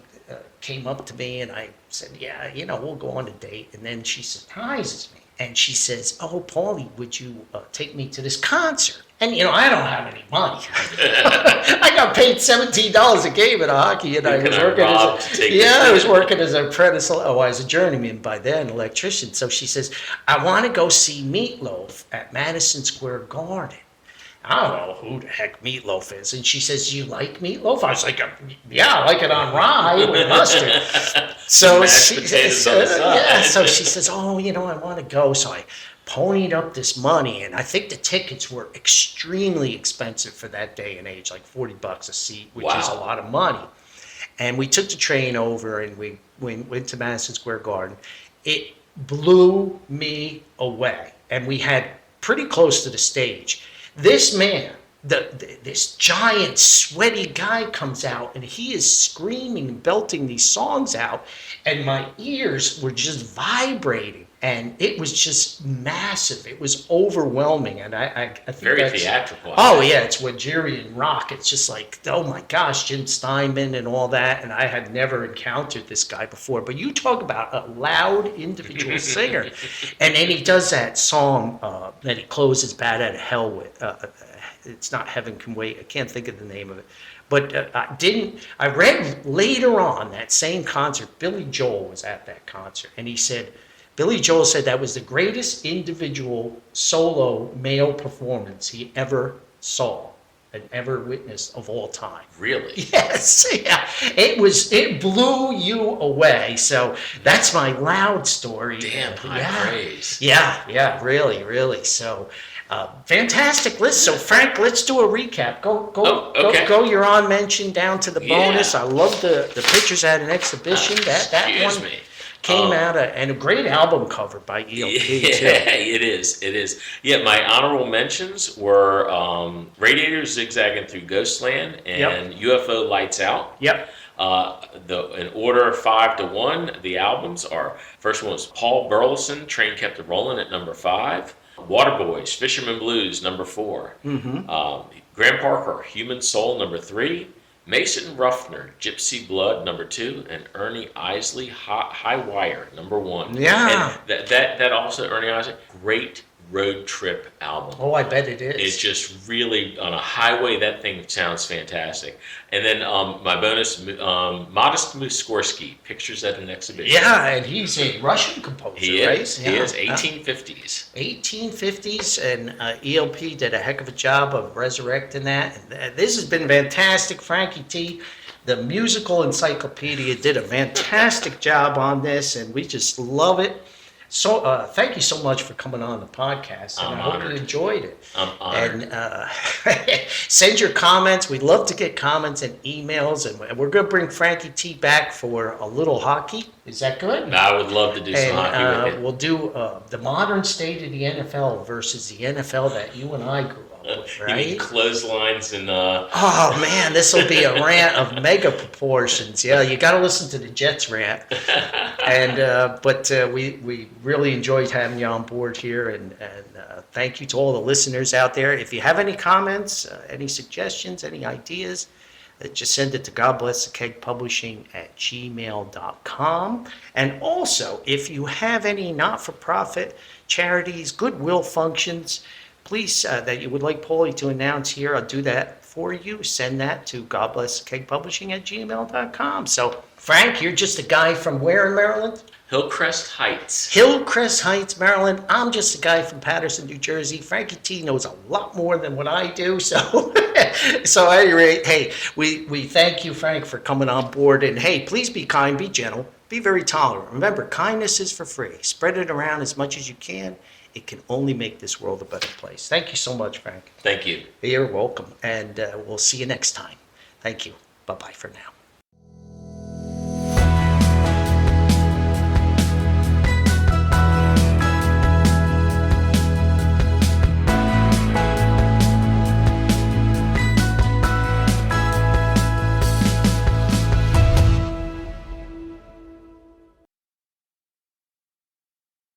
came up to me, and I said, "Yeah, we'll go on a date." And then she surprises me. And she says, "Oh, Paulie, would you take me to this concert?" And, I don't have any money. I got paid $17 a game at a hockey, and I was working as an apprentice. I was a journeyman by then, electrician. So she says, "I want to go see Meatloaf at Madison Square Garden." I don't know who the heck Meatloaf is. And she says, "You like Meatloaf?" I was like, "Yeah, I like it on rye with mustard." So she says, "Oh, I want to go." So I ponied up this money, and I think the tickets were extremely expensive for that day and age, like $40 a seat, which is a lot of money. And we took the train over, and we went to Madison Square Garden. It blew me away, and we had pretty close to the stage. This man this giant sweaty guy comes out and he is screaming and belting these songs out, and my ears were just vibrating, and it was just massive. It was overwhelming, and I think Very that's, theatrical. oh yeah, it's Wagerian rock. It's just like, oh my gosh, Jim Steinman and all that, and I had never encountered this guy before. But you talk about a loud individual singer, and then he does that song that he closes "Bat Out of Hell" with. It's not Heaven Can Wait. I can't think of the name of it. But I read later on that same concert, Billy Joel was at that concert, and he said, Billy Joel said that was the greatest individual solo male performance he ever saw and ever witnessed of all time. Really? Yes, yeah. It blew you away. So that's my loud story. Damn, high praise. Yeah, really, really. So fantastic list. So Frank, let's do a recap. Go your on mention down to the bonus. Yeah. I love the pictures at an exhibition. That one me. came out and a great album cover by ELP Yeah, too. it is. Yeah, my honorable mentions were Radiator Zigzagging Through Ghostland and UFO Lights Out. Yep. In order of 5 to 1, the albums are, first one was Paul Burleson, Train Kept It Rolling at number 5. Waterboys, Fisherman Blues, number 4. Graham Parker, Human Soul, number 3. Mason Ruffner, Gypsy Blood, number 2, and Ernie Isley, High Wire, number 1. Yeah. And that also, Ernie Isley, great road trip album. Oh, I bet it is. It's just really, on a highway, that thing sounds fantastic. And then my bonus, Modest Mussorgsky, Pictures at an Exhibition. Yeah, and he's a Russian composer, right? He is, 1850s. 1850s, and ELP did a heck of a job of resurrecting that. And this has been fantastic, Frankie T. The Musical Encyclopedia did a fantastic job on this, and we just love it. So thank you so much for coming on the podcast, and I hope you enjoyed it. I'm honored. And send your comments. We'd love to get comments and emails, and we're going to bring Frankie T back for a little hockey. Is that good? I would love to do some hockey with you. We'll do the modern state of the NFL versus the NFL that you and I grew up with, right? You mean clotheslines and... Oh, man, this will be a rant of mega proportions. Yeah, you got to listen to the Jets rant. But we really enjoyed having you on board here, and thank you to all the listeners out there. If you have any comments, any suggestions, any ideas, just send it to godblesskegpublishing@gmail.com. And also, if you have any not-for-profit charities, goodwill functions, please, that you would like Paulie to announce here, I'll do that for you. Send that to godblesskegpublishing@gmail.com. So, Frank, you're just a guy from where in Maryland? Hillcrest Heights. Hillcrest Heights, Maryland. I'm just a guy from Paterson, New Jersey. Frankie T knows a lot more than what I do. So, so at any rate, hey, we thank you, Frank, for coming on board. And hey, please be kind, be gentle, be very tolerant. Remember, kindness is for free. Spread it around as much as you can. It can only make this world a better place. Thank you so much, Frank. Thank you. You're welcome. And we'll see you next time. Thank you. Bye-bye for now.